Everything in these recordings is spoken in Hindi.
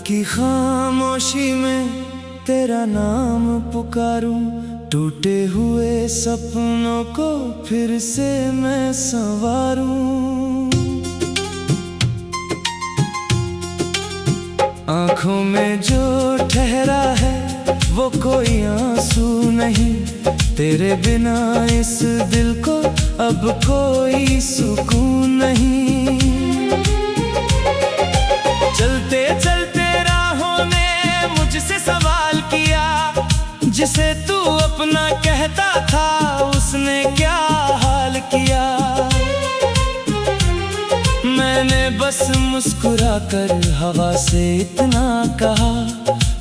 की खामोशी में तेरा नाम पुकारूं, टूटे हुए सपनों को फिर से मैं संवारूं। आंखों में जो ठहरा है वो कोई आंसू नहीं, तेरे बिना इस दिल को अब कोई सुकून नहीं। चलते चलते राहों ने मुझसे सवाल किया, जिसे तू अपना कहता था उसने क्या हाल किया। मैंने बस मुस्कुराकर हवा से इतना कहा,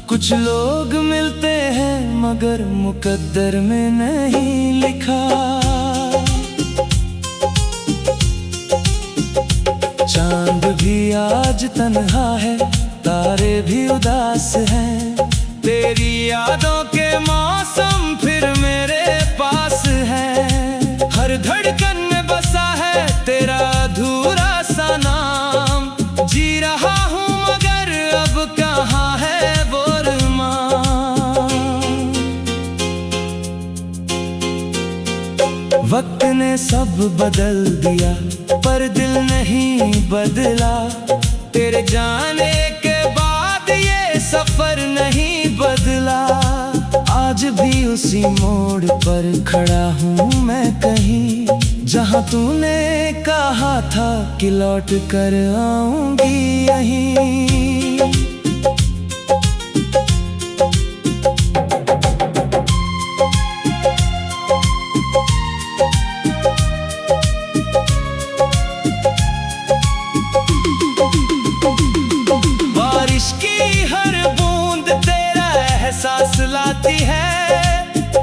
कुछ लोग मिलते हैं मगर मुकद्दर में नहीं लिखा। चांद भी आज तन्हा है, तारे भी उदास हैं, तेरी यादों के मौसम फिर मेरे पास है। हर धड़कन में बसा है तेरा अधूरा सा नाम, जी रहा हूँ मगर अब कहाँ है वो अरमान। वक्त ने सब बदल दिया पर दिल नहीं बदला, तेरे जाने के बाद ये सफर नहीं बदला। आज भी उसी मोड़ पर खड़ा हूँ मैं कहीं, जहाँ तूने कहा था कि लौट कर आऊंगी यहीं। बारिश की हर बूंद तेरा एहसास लाती है,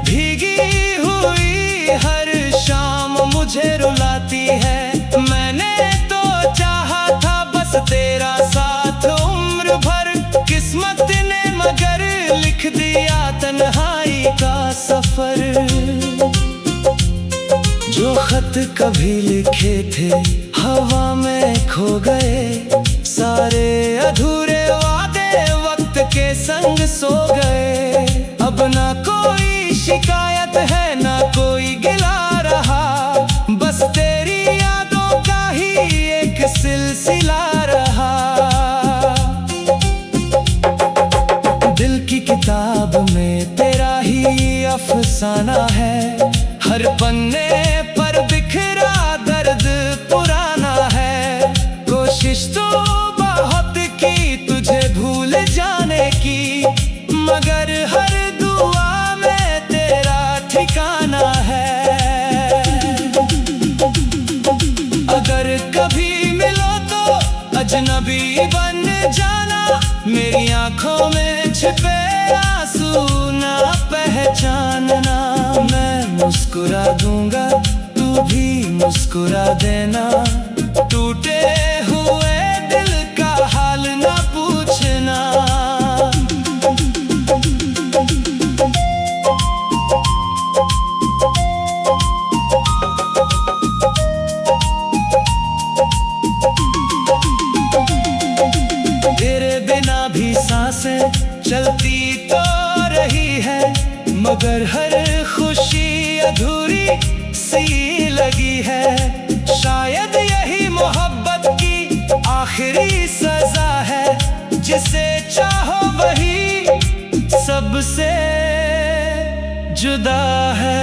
भीगी हुई हर शाम मुझे रुलाती है। मैंने तो चाहा था बस तेरा साथ उम्र भर, किस्मत ने मगर लिख दिया तन्हाई का सफर। जो खत कभी लिखे थे हवा में खो गए, सारे अधूरे वादे वक्त के संग सो गए। अब ना कोई शिकायत है ना कोई गिला रहा, बस तेरी यादों का ही एक सिलसिला रहा। दिल की किताब में तेरा ही अफसाना है, हर पन्ने पर बिखरा दर्द पुराना है। कोशिश तो बहुत की तुझे भूल जाने की, मगर हर दुआ में तेरा ठिकाना है। अगर कभी मिलो तो अजनबी बन जाना, मेरी आंखों में छिपे आंसू ना पहचानना। मैं मुस्कुरा दूंगा तू भी मुस्कुरा देना, टूटे हुए दिल का हाल ना पूछना। तेरे बिना भी सांसें चलती तो रही है, मगर हर खुशी अधूरी सी लगी है। शायद यही मोहब्बत की आखिरी सजा है, जिसे चाहो वही सबसे जुदा है।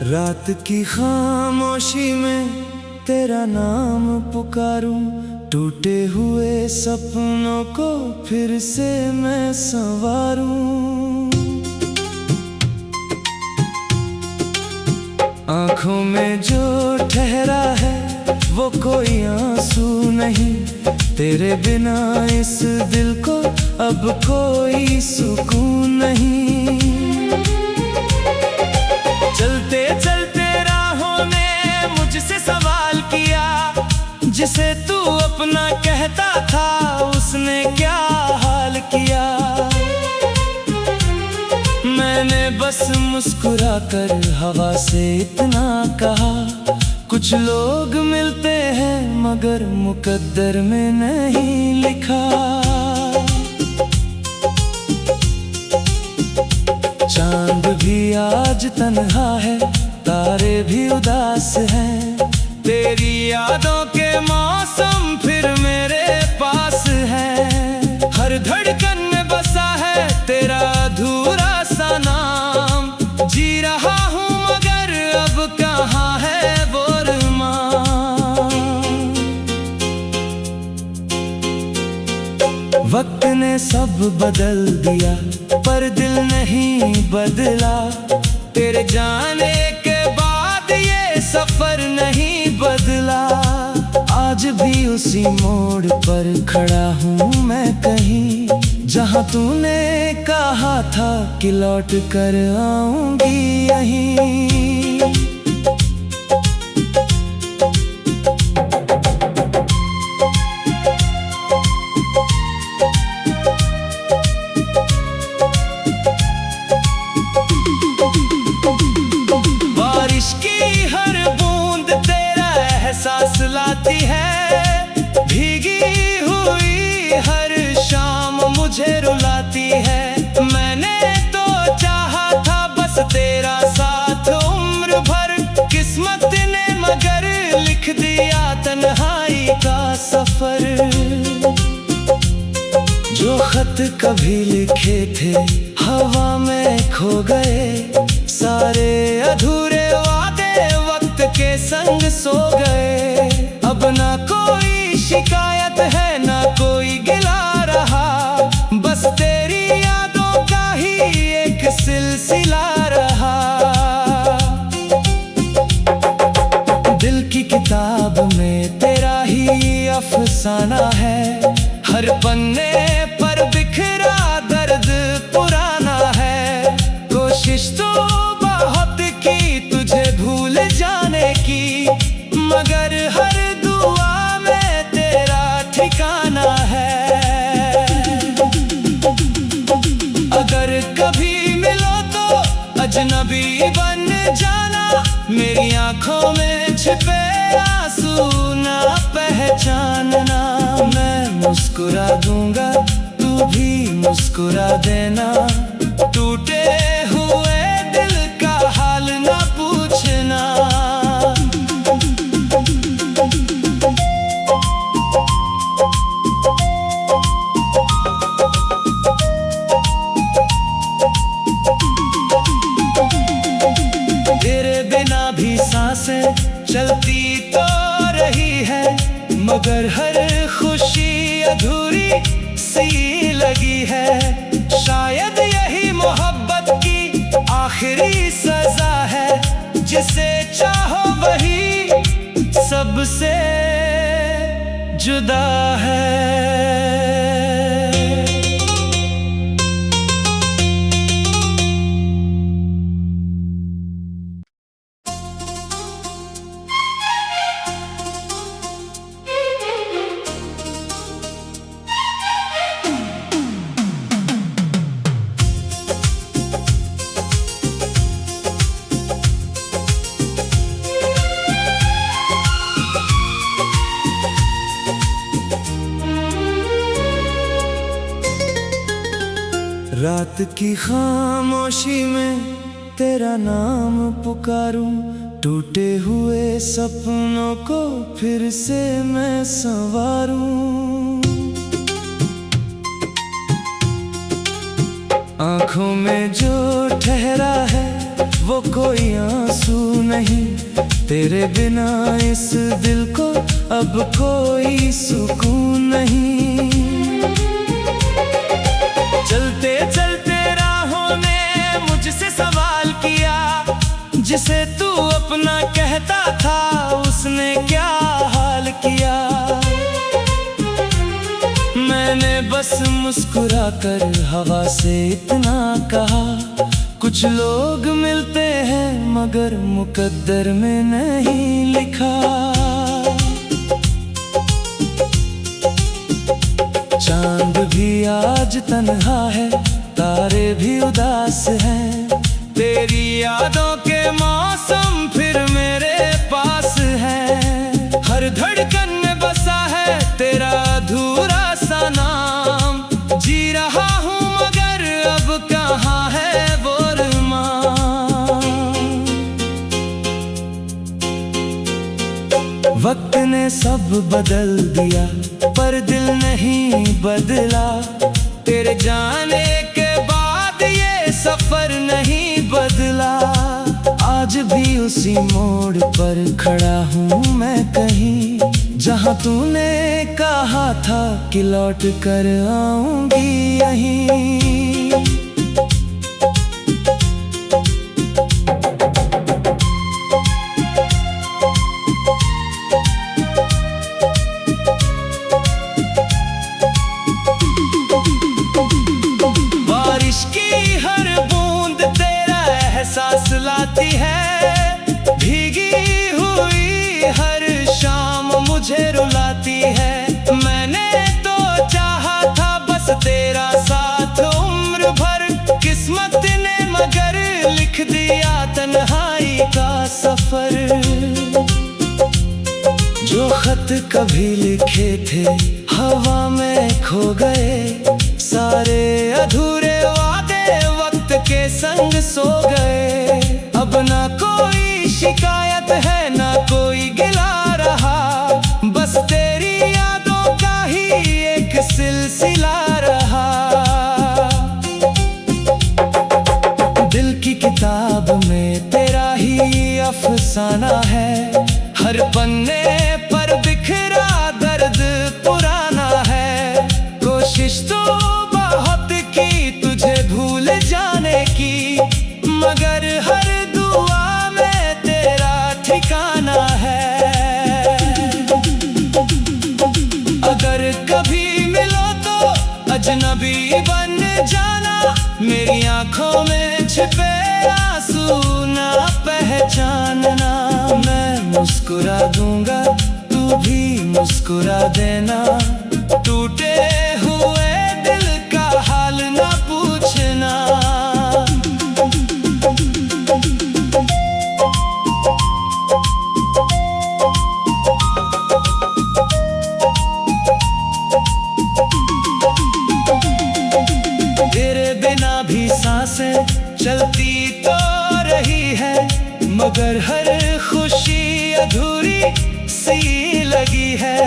रात की खामोशी में तेरा नाम पुकारूं, टूटे हुए सपनों को फिर से मैं संवारूं। आंखों में जो ठहरा है वो कोई आंसू नहीं, तेरे बिना इस दिल को अब कोई सुकून नहीं। चलते चलते राहों ने मुझसे सवाल किया, जिसे तू अपना कहता था उसने क्या हाल किया। मैंने बस मुस्कुराकर हवा से इतना कहा, कुछ लोग मिलते हैं मगर मुकद्दर में नहीं लिखा। चांद भी आज तन्हा है, तारे भी उदास हैं, तेरी यादों के मौसम फिर मेरे पास है। हर धड़कन में बसा है तेरा अधूरा सा नाम, जी रहा हूँ मगर अब कहाँ है वो अरमान। वक्त ने सब बदल दिया पर दिल नहीं बदला, तेरे जाने के बाद ये सफर नहीं बदला। आज भी उसी मोड़ पर खड़ा हूँ मैं कहीं, जहाँ तूने कहा था कि लौट कर आऊंगी यहीं। बारिश की हर बूंद तेरा एहसास लाती है, भीगी हुई हर शाम मुझे रुलाती है। मैंने तो चाहा था बस तेरा साथ उम्र भर, किस्मत ने मगर लिख दिया तन्हाई का सफर। जो खत कभी लिखे थे हवा में खो गए, सारे अधूरे वादे वक्त के संग सो गए। अब ना कोई शिकायत है ना कोई गिला रहा, बस तेरी यादों का ही एक सिलसिला रहा। दिल की किताब में तेरा ही अफसाना है, हर पन्ने पर बिखरा दर्द पुराना है। कोशिश तो बहुत की तुझे भूल जाने की, मगर हर दुआ में तेरा ठिकाना है। अगर कभी मिलो तो अजनबी बन जाना, मेरी आंखों में छिपे आंसू ना पहचानना। मैं मुस्कुरा दूंगा तू भी मुस्कुरा देना, टूटे हुए दिल का हाल ना पूछना। तेरे बिना भी सांसें चलती तो रही है, मगर हर खुशी अधूरी सी लगी है। शायद यही मोहब्बत की आखिरी सजा है, जिसे चाहो वही सबसे जुदा है। रात की खामोशी में तेरा नाम पुकारूं, टूटे हुए सपनों को फिर से मैं संवारूं। आंखों में जो ठहरा है वो कोई आंसू नहीं, तेरे बिना इस दिल को अब कोई सुकून नहीं। चलते चलते राहों ने मुझसे सवाल किया, जिसे तू अपना कहता था उसने क्या हाल मुस्कुरा कर हवा से इतना कहा, कुछ लोग मिलते हैं मगर मुकद्दर में नहीं लिखा। चांद भी आज तन्हा है, तारे भी उदास हैं, तेरी यादों के मौसम फिर मेरे पास हैं। हर धड़कन में बसा है तेरा अधूरा सा नाम, जी रहा हूँ मगर अब कहाँ है वो अरमान। वक्त ने सब बदल दिया पर दिल नहीं बदला, तेरे जाने के बाद ये सफर नहीं बदला। आज भी उसी मोड़ पर खड़ा हूँ मैं कहीं, जहाँ तूने कहा था कि लौट कर आऊंगी यहीं। बारिश की हर बूंद तेरा एहसास लाती है, भीगी हुई हर शाम मुझे रुलाती है। मैंने तो चाहा था बस तेरा साथ उम्र भर, किस्मत ने मगर लिख दिया तन्हाई का सफर। जो खत कभी लिखे थे हवा में खो गए, सारे अधूरे वादे वक्त के संग सो गए। अब ना कोई शिकायत है ना कोई गिला रहा, बस तेरी यादों का ही एक सिलसिला रहा। दिल की किताब में तेरा ही अफसाना है, हर पन्ने पर बिखरा दर्द पुराना है। कोशिश तो बहुत की तुझे भूल जाने की, मगर हर दुआ में तेरा ठिकाना है। अगर कभी मिलो तो अजनबी बन जाना, मेरी आंखों में छिपे आंसू ना पहचानना। मैं मुस्कुरा दूंगा तू भी मुस्कुरा देना, टूटे हुए दिल का हाल ना पूछना। तेरे बिना भी सांसें चलती तो रही है, मगर हर खुशी अधूरी सी लगी है।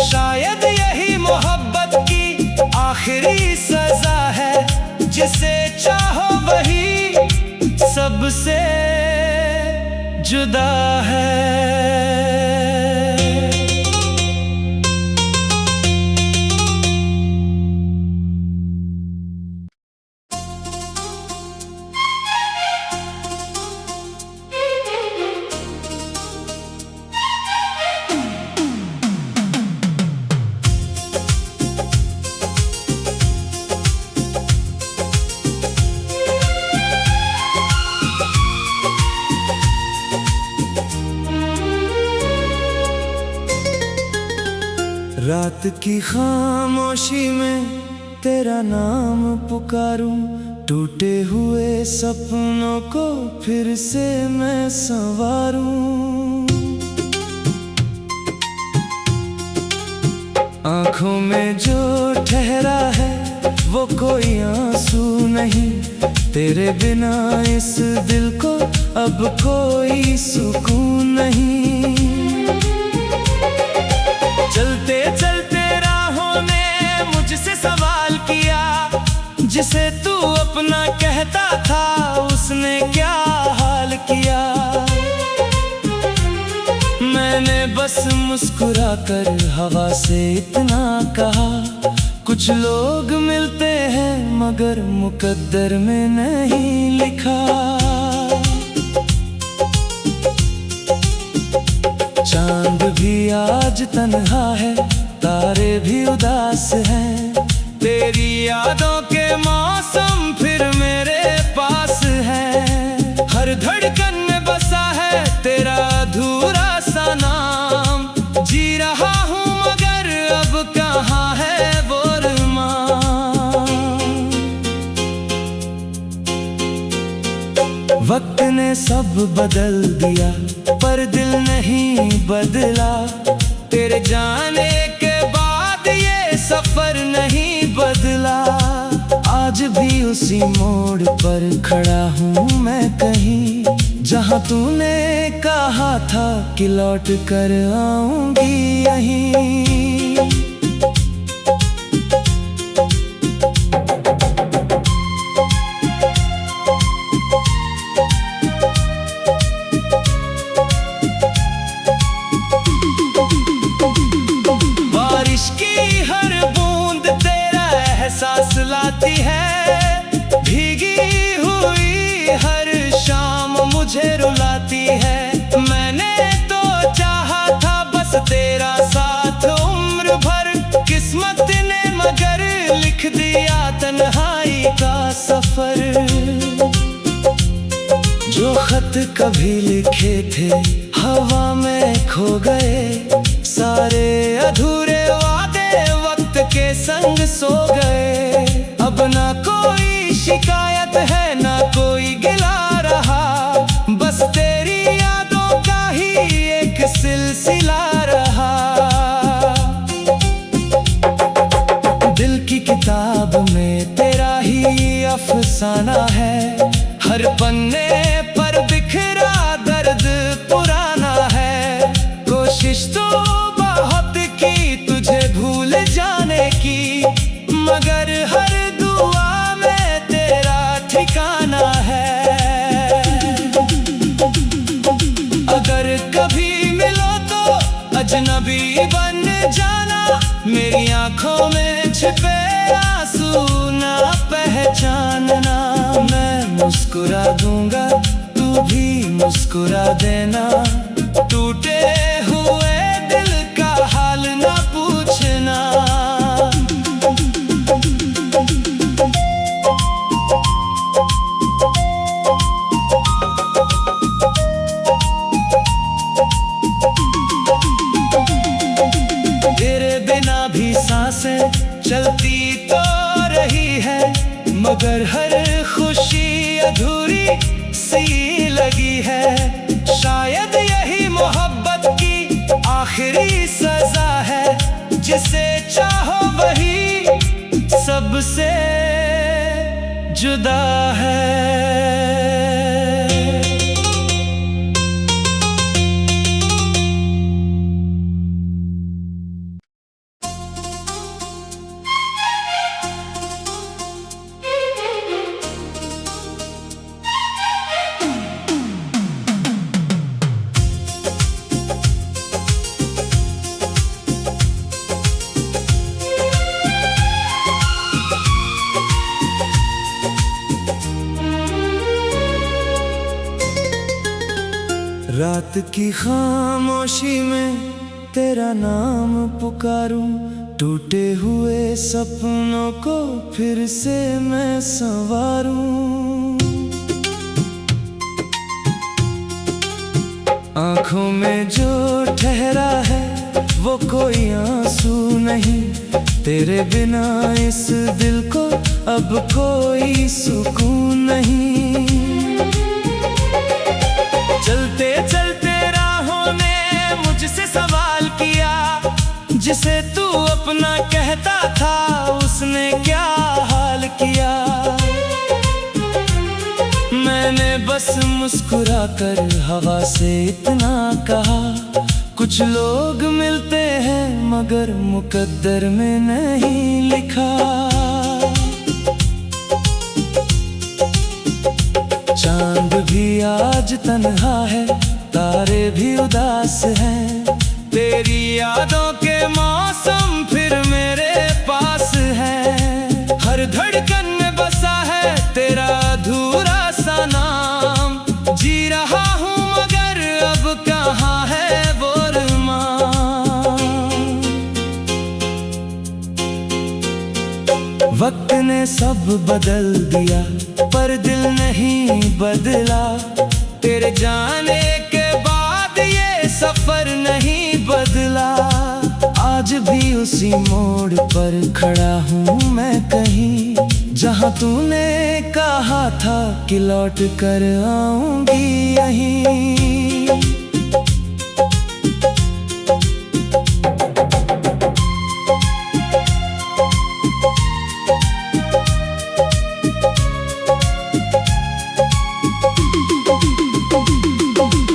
शायद यही मोहब्बत की आखिरी सजा है, जिसे चाहो वही सबसे जुदा है। रात की खामोशी में तेरा नाम पुकारूं, टूटे हुए सपनों को फिर से मैं संवारूं। आंखों में जो ठहरा है वो कोई आंसू नहीं, तेरे बिना इस दिल को अब कोई सुकून नहीं। चलते चलते राहों ने मुझसे सवाल किया, जिसे तू अपना कहता था उसने क्या हाल किया। मैंने बस मुस्कुरा कर हवा से इतना कहा, कुछ लोग मिलते हैं मगर मुकद्दर में नहीं लिखा। चांद भी आज तन्हा है, तारे भी उदास हैं, तेरी यादों के मौसम फिर मेरे पास है। हर धड़कन में बसा है तेरा अधूरा सा नाम। जी रहा हूँ मगर अब कहाँ है वो अरमान। वक्त ने सब बदल दिया पर दिल नहीं बदला। तेरे जाने के बाद ये सफर नहीं बदला। आज भी उसी मोड़ पर खड़ा हूँ मैं कहीं, जहाँ तूने कहा था कि लौट कर आऊंगी यहीं। बारिश की हर बूंद तेरा एहसास लाती है। भीगी हुई हर शाम मुझे रुलाती है। मैंने तो चाहा था बस तेरा साथ उम्र भर। किस्मत ने मगर लिख दिया तन्हाई का सफर। जो खत कभी लिखे थे हवा में खो गए। सारे अधूरे वादे वक्त के संग सो गए। अब ना कोई शिकायत है ना कोई गिला रहा। बस तेरी यादों का ही एक सिलसिला रहा। दिल की किताब में तेरा ही अफसाना है। हर पन्ने पर बिखरा दर्द पुराना है। कोशिश तो बहुत की तुझे भूल जाने की, मगर हर दुआ में तेरा ठिकाना है। अगर कभी मिलो तो अजनबी बन जाना। मेरी आंखों में छिपे आंसू ना पहचानना। मैं मुस्कुरा दूंगा तू भी मुस्कुरा देना। टूटे हुए दिल का हाल ना पूछना। तेरे बिना भी सांसें चलती तो रही है, मगर हर खुशी अधूरी सी लगी है। शायद यही मोहब्बत की आखिरी सजा है। जिसे चाहो वही सबसे जुदा है। रात की खामोशी में तेरा नाम पुकारूं। टूटे हुए सपनों को फिर से मैं संवारूं। आंखों में जो ठहरा है वो कोई आंसू नहीं। तेरे बिना इस दिल को अब कोई सुकून नहीं। चलते चलते राहों ने मुझसे सवाल किया। जिसे तू अपना कहता था उसने क्या हाल किया। मैंने बस मुस्कुरा कर हवा से इतना कहा, कुछ लोग मिलते हैं मगर मुकद्दर में नहीं लिखा। चांद भी आज तन्हा है, तारे भी उदास हैं। तेरी यादों के मौसम फिर मेरे पास है। हर धड़कन में बसा है तेरा अधूरा सा नाम। जी रहा हूँ मगर अब कहाँ है वो अरमान। ने सब बदल दिया पर दिल नहीं बदला। तेरे जाने के बाद ये सफर नहीं बदला। आज भी उसी मोड़ पर खड़ा हूँ मैं कहीं, जहाँ तूने कहा था कि लौट कर आऊंगी यहीं।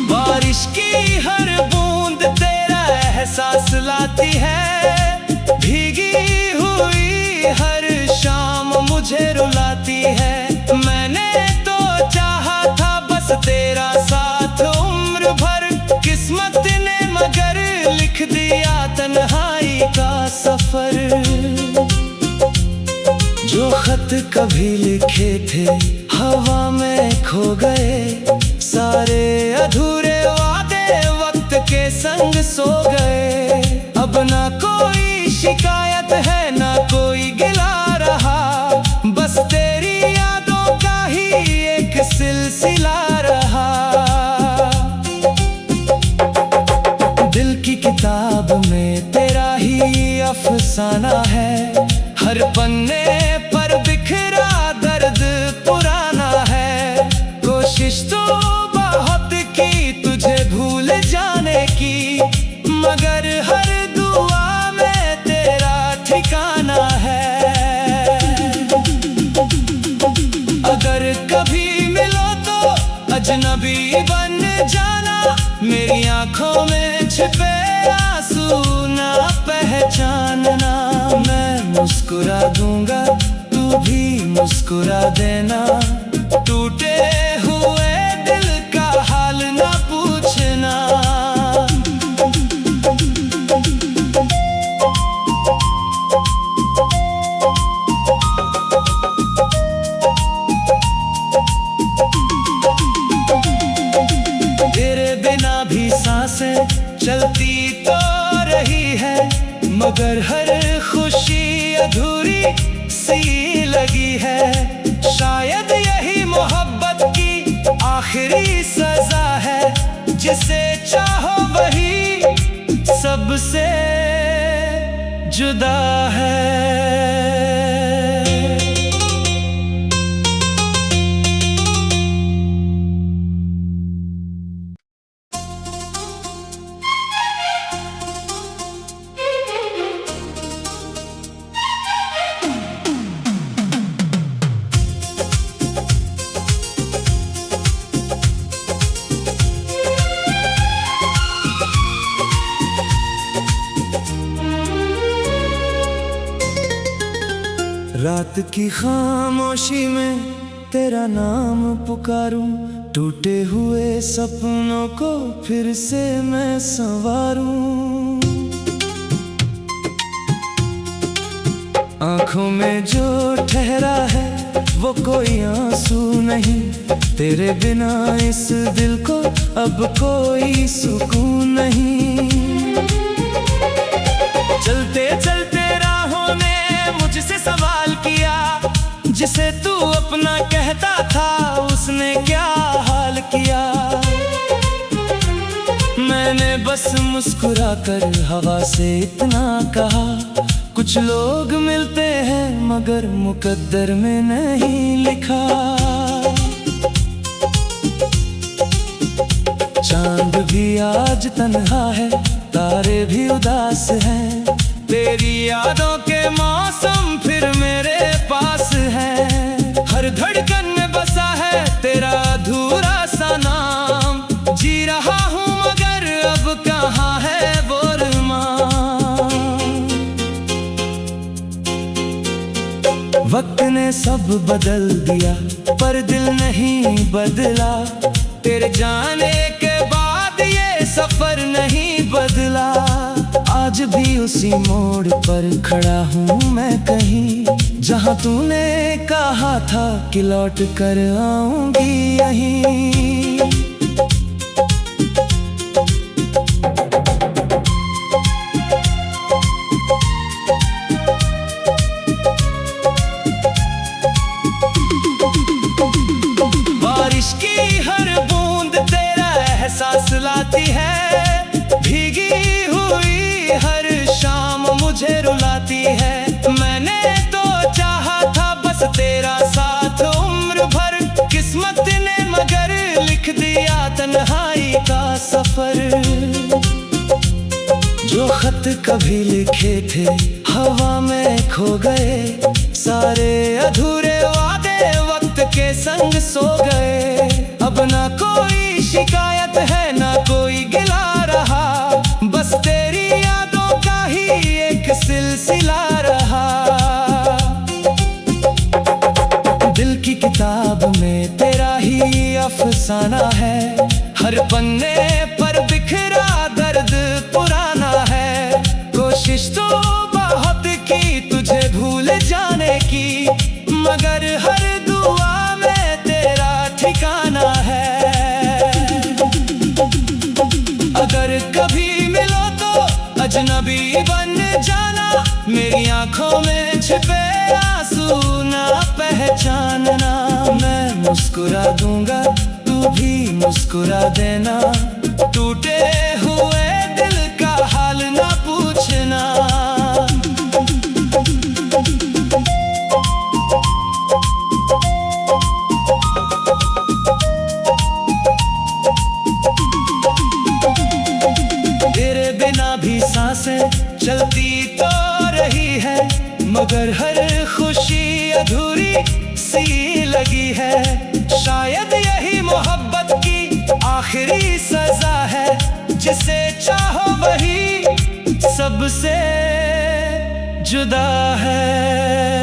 बारिश की हर बूंद तेरा एहसास लाती है, भीगी हुई हर शाम मुझे रुलाती है। मैंने तो चाहा था बस तेरा साथ उम्र भर, किस्मत ने मगर लिख दिया तन्हाई का सफर। जो खत कभी लिखे थे हवा में खो गए, सारे अधूरे वादे वक्त के संग सो गए। अब ना कोई शिकायत है ना कोई गिला रहा, बस तेरी यादों का ही एक सिलसिला रहा। दिल की किताब में तेरा ही अफसाना है, हर पन्ने पर बिखरा दर्द पुराना है। कोशिश तो बहुत की तुझे भूल जाने की, मगर हर दुआ में तेरा ठिकाना है। अगर कभी मिलो तो अजनबी बन जाना, मेरी आंखों में छिपे आंसू ना पहचानना। मैं मुस्कुरा दूंगा तू भी मुस्कुरा देना, टूटे हुए दिल का हाल ना पूछना। तेरे बिना भी सांसें चलती तो रही है, मगर हर खुशी अधूरी सी लगी है। शायद यही मोहब्बत की आखिरी सजा है, जिसे चाहो वही सबसे जुदा है। रात की खामोशी में तेरा नाम पुकारूं, टूटे हुए सपनों को फिर से मैं संवारूं। आंखों में जो ठहरा है वो कोई आंसू नहीं, तेरे बिना इस दिल को अब कोई सुकून नहीं। चलते चलते राहों ने मुझसे सवाल किया, जिसे तू अपना कहता था उसने क्या हाल किया। मैंने बस मुस्कुरा कर हवा से इतना कहा, कुछ लोग मिलते हैं मगर मुकद्दर में नहीं लिखा। चांद भी आज तन्हा है, तारे भी उदास हैं, तेरी यादों के मौसम फिर मेरे पास है। हर धड़कन में बसा है तेरा अधूरा सा नाम, जी रहा हूँ मगर अब कहाँ है वो अरमान। वक्त ने सब बदल दिया पर दिल नहीं बदला। तेरे जाने के बाद ये सफर नहीं बदला। आज भी उसी मोड़ पर खड़ा हूँ मैं कहीं, जहाँ तूने कहा था कि लौट कर आऊंगी यहीं। सफर। जो खत कभी लिखे थे हवा में खो गए, सारे अधूरे वादे वक्त के संग सो गए। अब ना कोई शिकायत है ना कोई गिला रहा, बस तेरी यादों का ही एक सिलसिला रहा। दिल की किताब में तेरा ही अफसाना है, हर पन्ने पर बिखरा दर्द पुराना है। कोशिश तो बहुत की तुझे भूल जाने की, मगर हर दुआ में तेरा ठिकाना है। अगर कभी मिलो तो अजनबी बन जाना, मेरी आंखों में छिपे आंसू ना पहचानना। मैं मुस्कुरा दूंगा तू भी मुस्कुरा देना, टूटे हुए दिल का हाल ना पूछना। तेरे बिना भी सांसें चलती तो रही है, मगर हर खुशी अधूरी सी लगी है। शायद यही मोहब्बत की आखिरी सजा है, जिसे चाहो वही सबसे जुदा है।